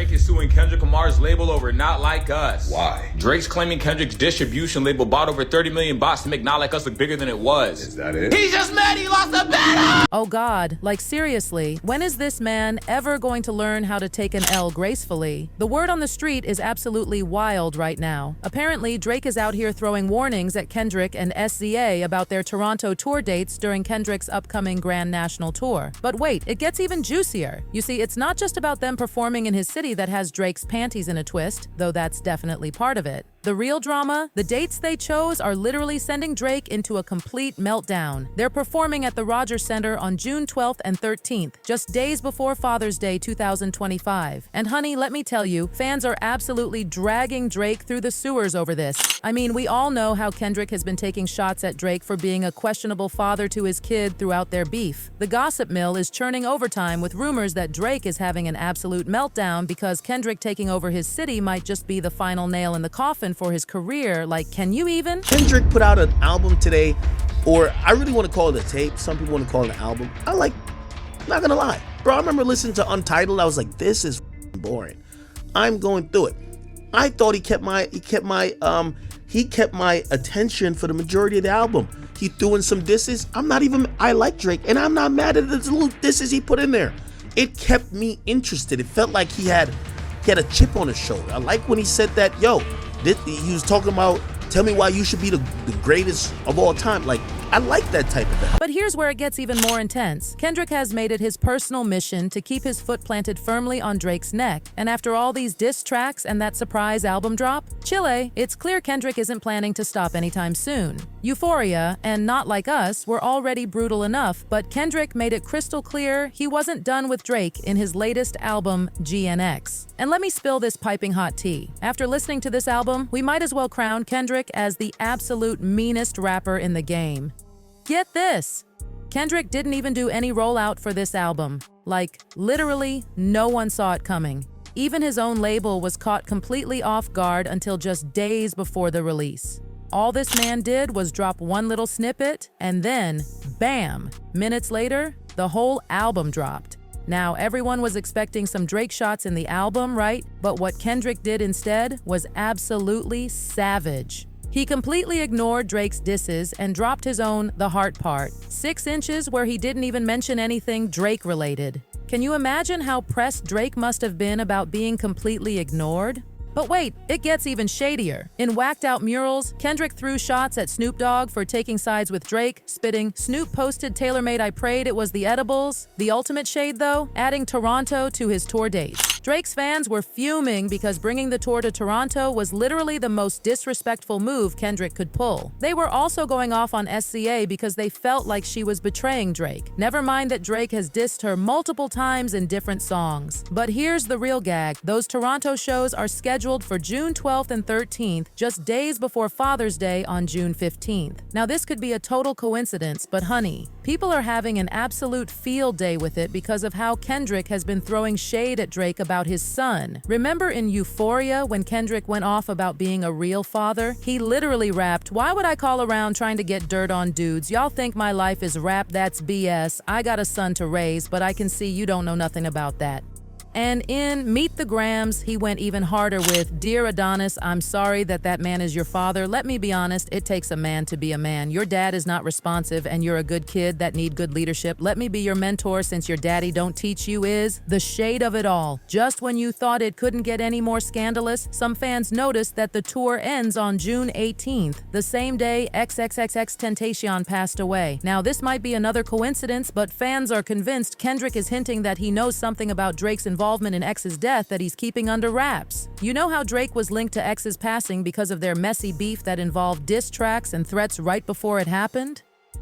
Drake is suing Kendrick Lamar's label over Not Like Us. Why? Drake's claiming Kendrick's distribution label bought over 30 million bots to make Not Like Us look bigger than it was. Is that it? He's just mad he lost the battle! Oh God, like seriously, when is this man ever going to learn how to take an L gracefully? The word on the street is absolutely wild right now. Apparently, Drake is out here throwing warnings at Kendrick and SZA about their Toronto tour dates during Kendrick's upcoming Grand National Tour. But wait, it gets even juicier. You see, it's not just about them performing in his city that has Drake's panties in a twist, though that's definitely part of it. The real drama, the dates they chose are literally sending Drake into a complete meltdown. They're performing at the Rogers Center on June 12th and 13th, just days before Father's Day 2025. And honey, let me tell you, fans are absolutely dragging Drake through the sewers over this. I mean, we all know how Kendrick has been taking shots at Drake for being a questionable father to his kid throughout their beef. The gossip mill is churning overtime with rumors that Drake is having an absolute meltdown because Kendrick taking over his city might just be the final nail in the coffin for his career. Like, can you even? Kendrick put out an album today, or I really want to call it a tape. Some people want to call it an album. Not gonna lie, bro, I remember listening to Untitled. I was like, this is boring. I'm going through it. I thought he kept my attention for the majority of the album. He threw in some disses. I like Drake, and I'm not mad at the little disses he put in there. It kept me interested. It felt like he had a chip on his shoulder. I like when he said that, he was talking about, tell me why you should be the greatest of all time. Like, I like that type of thing. But here's where it gets even more intense. Kendrick has made it his personal mission to keep his foot planted firmly on Drake's neck. And after all these diss tracks and that surprise album drop, Chile, it's clear Kendrick isn't planning to stop anytime soon. Euphoria and Not Like Us were already brutal enough, but Kendrick made it crystal clear he wasn't done with Drake in his latest album, GNX. And let me spill this piping hot tea. After listening to this album, we might as well crown Kendrick as the absolute meanest rapper in the game. Get this! Kendrick didn't even do any rollout for this album. Like, literally, no one saw it coming. Even his own label was caught completely off guard until just days before the release. All this man did was drop one little snippet, and then, bam! Minutes later, the whole album dropped. Now, everyone was expecting some Drake shots in the album, right? But what Kendrick did instead was absolutely savage. He completely ignored Drake's disses and dropped his own The Heart Part, 6 inches where he didn't even mention anything Drake-related. Can you imagine how pressed Drake must have been about being completely ignored? But wait, it gets even shadier. In Whacked Out Murals, Kendrick threw shots at Snoop Dogg for taking sides with Drake, spitting, "Snoop posted tailor-made, I prayed it was the edibles." The ultimate shade though, adding Toronto to his tour dates. Drake's fans were fuming because bringing the tour to Toronto was literally the most disrespectful move Kendrick could pull. They were also going off on SZA because they felt like she was betraying Drake. Never mind that Drake has dissed her multiple times in different songs. But here's the real gag. Those Toronto shows are scheduled for June 12th and 13th, just days before Father's Day on June 15th. Now this could be a total coincidence, but honey, people are having an absolute field day with it because of how Kendrick has been throwing shade at Drake about his son. Remember in Euphoria when Kendrick went off about being a real father? He literally rapped, "Why would I call around trying to get dirt on dudes? Y'all think my life is rap? That's BS. I got a son to raise, but I can see you don't know nothing about that." And in Meet the Grams, he went even harder with, "Dear Adonis, I'm sorry that man is your father. Let me be honest, it takes a man to be a man. Your dad is not responsive and you're a good kid that need good leadership. Let me be your mentor since your daddy don't teach you." Is the shade of it all. Just when you thought it couldn't get any more scandalous, some fans noticed that the tour ends on June 18th, the same day XXXTentacion passed away. Now this might be another coincidence, but fans are convinced Kendrick is hinting that he knows something about Drake's involvement in X's death that he's keeping under wraps. You know how Drake was linked to X's passing because of their messy beef that involved diss tracks and threats right before it happened?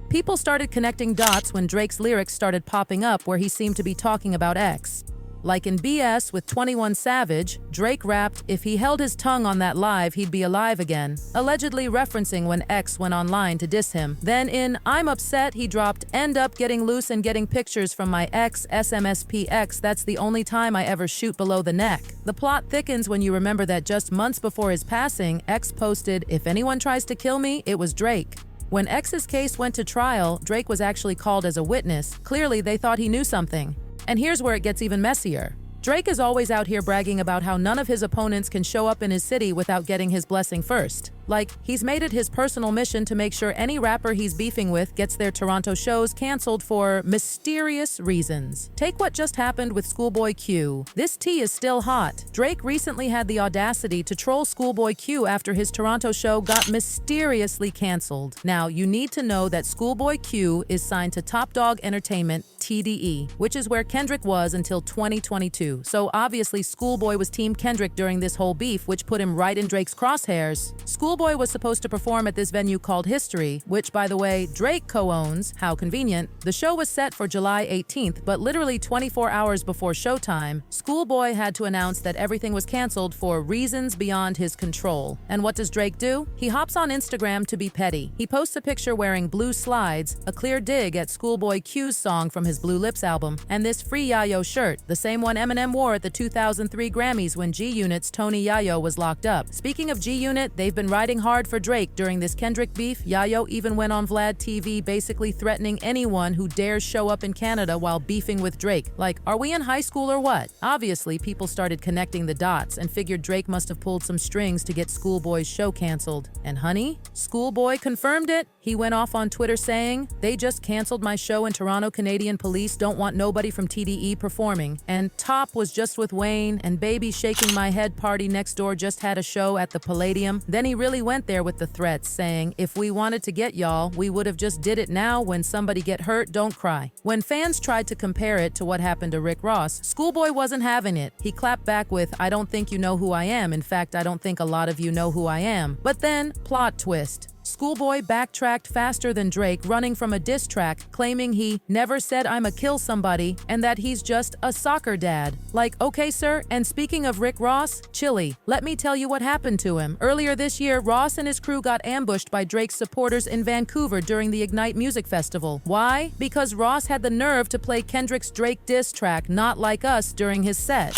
People started connecting dots when Drake's lyrics started popping up where he seemed to be talking about X. Like in BS with 21 Savage, Drake rapped, "If he held his tongue on that live, he'd be alive again," allegedly referencing when X went online to diss him. Then in I'm Upset, he dropped, "End up getting loose and getting pictures from my ex, SMSPX, that's the only time I ever shoot below the neck." The plot thickens when you remember that just months before his passing, X posted, "If anyone tries to kill me, it was Drake." When X's case went to trial, Drake was actually called as a witness. Clearly, they thought he knew something. And here's where it gets even messier. Drake is always out here bragging about how none of his opponents can show up in his city without getting his blessing first. Like, he's made it his personal mission to make sure any rapper he's beefing with gets their Toronto shows canceled for mysterious reasons. Take what just happened with Schoolboy Q. This tea is still hot. Drake recently had the audacity to troll Schoolboy Q after his Toronto show got mysteriously canceled. Now, you need to know that Schoolboy Q is signed to Top Dog Entertainment, TDE, which is where Kendrick was until 2022. So obviously Schoolboy was Team Kendrick during this whole beef, which put him right in Drake's crosshairs. Schoolboy was supposed to perform at this venue called History, which, by the way, Drake co-owns. How convenient. The show was set for July 18th, but literally 24 hours before showtime, Schoolboy had to announce that everything was canceled for reasons beyond his control. And what does Drake do? He hops on Instagram to be petty. He posts a picture wearing blue slides, a clear dig at Schoolboy Q's song from his Blue Lips album, and this Free Yayo shirt, the same one Eminem wore at the 2003 Grammys when G-Unit's Tony Yayo was locked up. Speaking of G-Unit, they've been riding hard for Drake during this Kendrick beef. Yayo even went on Vlad TV basically threatening anyone who dares show up in Canada while beefing with Drake. Like, are we in high school or what? Obviously, people started connecting the dots and figured Drake must have pulled some strings to get Schoolboy's show canceled. And honey, Schoolboy confirmed it. He went off on Twitter saying, "They just canceled my show in Toronto. Canadian police don't want nobody from TDE performing. And Top was just with Wayne, and Baby Shaking My Head Party Next Door just had a show at the Palladium." Then he really went there with the threats, saying, "If we wanted to get y'all, we would have just did it now. When somebody get hurt, don't cry." When fans tried to compare it to what happened to Rick Ross, Schoolboy wasn't having it. He clapped back with, "I don't think you know who I am. In fact, I don't think a lot of you know who I am." But then, plot twist. Schoolboy backtracked faster than Drake, running from a diss track, claiming he never said "I'ma kill somebody" and that he's just a soccer dad. Like, okay, sir, and speaking of Rick Ross, chilly. Let me tell you what happened to him. Earlier this year, Ross and his crew got ambushed by Drake's supporters in Vancouver during the Ignite Music Festival. Why? Because Ross had the nerve to play Kendrick's Drake diss track, Not Like Us, during his set.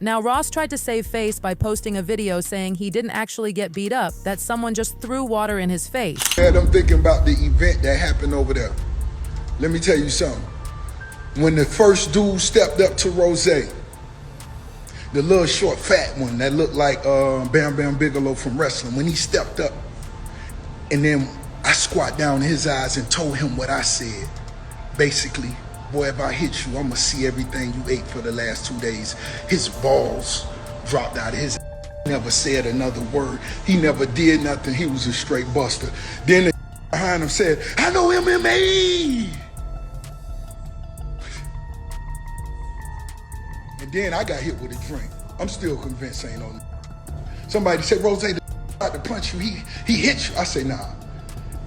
Now, Ross tried to save face by posting a video saying he didn't actually get beat up, that someone just threw water in his face. Man, I'm thinking about the event that happened over there. Let me tell you something. When the first dude stepped up to Rose, the little short fat one that looked like Bam Bam Bigelow from wrestling, when he stepped up, and then I squat down in his eyes and told him what I said. Basically, boy, if I hit you, I'm gonna see everything you ate for the last 2 days. His balls dropped out of his ass. He never said another word. He never did nothing. He was a straight buster. Then the behind him said, "I know MMA." And then I got hit with a drink. I'm still convinced ain't no. Somebody said, "Rose, the about to punch you. He hit you." I say, "Nah."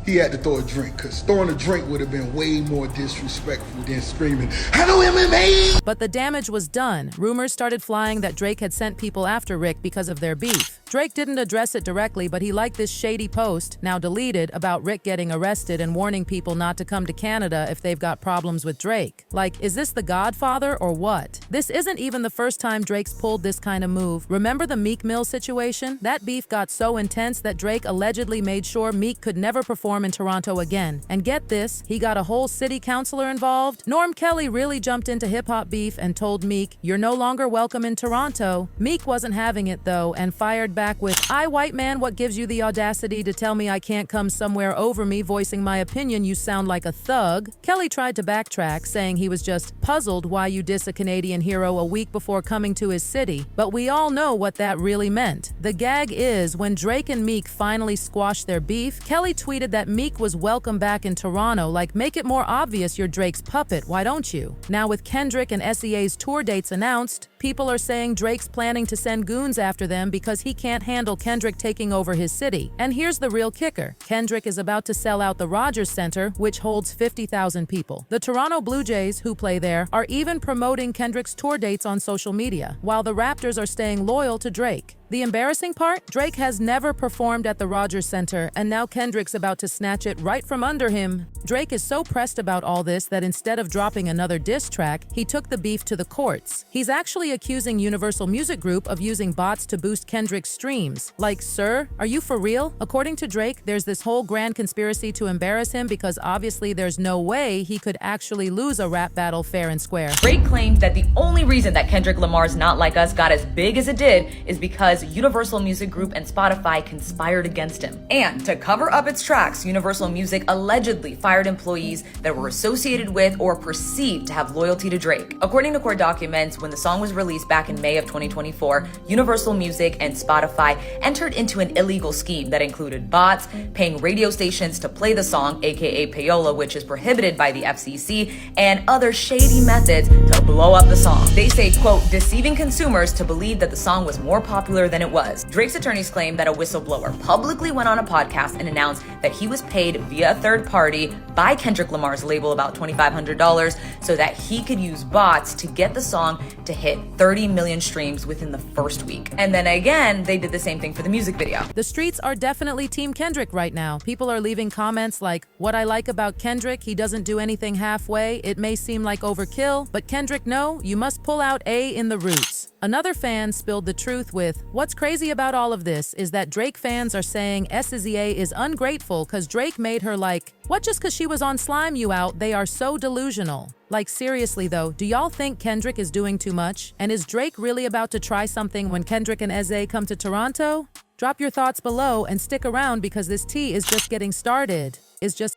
He had to throw a drink, because throwing a drink would have been way more disrespectful than screaming, "I know MMA!" But the damage was done. Rumors started flying that Drake had sent people after Rick because of their beef. Drake didn't address it directly, but he liked this shady post, now deleted, about Rick getting arrested and warning people not to come to Canada if they've got problems with Drake. Like, is this The Godfather or what? This isn't even the first time Drake's pulled this kind of move. Remember the Meek Mill situation? That beef got so intense that Drake allegedly made sure Meek could never perform in Toronto again. And get this, he got a whole city councilor involved. Norm Kelly really jumped into hip-hop beef and told Meek, "You're no longer welcome in Toronto." Meek wasn't having it though, and fired back with, "I, white man, what gives you the audacity to tell me I can't come somewhere over me voicing my opinion? You sound like a thug." Kelly tried to backtrack, saying he was just puzzled why you diss a Canadian hero a week before coming to his city. But we all know what that really meant. The gag is, when Drake and Meek finally squashed their beef, Kelly tweeted that Meek was welcome back in Toronto, like, make it more obvious you're Drake's puppet, why don't you? Now with Kendrick and SZA's tour dates announced, people are saying Drake's planning to send goons after them because he can't can't handle Kendrick taking over his city. And here's the real kicker. Kendrick is about to sell out the Rogers Center, which holds 50,000 people. The Toronto Blue Jays, who play there, are even promoting Kendrick's tour dates on social media, while the Raptors are staying loyal to Drake. The embarrassing part? Drake has never performed at the Rogers Center, and now Kendrick's about to snatch it right from under him. Drake is so pressed about all this that instead of dropping another diss track, he took the beef to the courts. He's actually accusing Universal Music Group of using bots to boost Kendrick's streams. Like, sir, are you for real? According to Drake, there's this whole grand conspiracy to embarrass him because obviously there's no way he could actually lose a rap battle fair and square. Drake claimed that the only reason that Kendrick Lamar's Not Like Us got as big as it did is because Universal Music Group and Spotify conspired against him. And to cover up its tracks, Universal Music allegedly fired employees that were associated with or perceived to have loyalty to Drake. According to court documents, when the song was released back in May of 2024, Universal Music and Spotify entered into an illegal scheme that included bots, paying radio stations to play the song, aka payola, which is prohibited by the FCC, and other shady methods to blow up the song. They say, quote, deceiving consumers to believe that the song was more popular than it was. Drake's attorneys claim that a whistleblower publicly went on a podcast and announced that he was paid via a third party by Kendrick Lamar's label about $2,500 so that he could use bots to get the song to hit 30 million streams within the first week. And then again, they did the same thing for the music video. The streets are definitely Team Kendrick right now. People are leaving comments like, what I like about Kendrick, he doesn't do anything halfway. It may seem like overkill, but Kendrick, no, you must pull out A in the roots. Another fan spilled the truth with, what's crazy about all of this is that Drake fans are saying SZA is ungrateful because Drake made her like, what, just because she was on Slime You Out? They are so delusional. Like, seriously though, do y'all think Kendrick is doing too much? And is Drake really about to try something when Kendrick and SZA come to Toronto? Drop your thoughts below and stick around because this tea is just getting started. It's just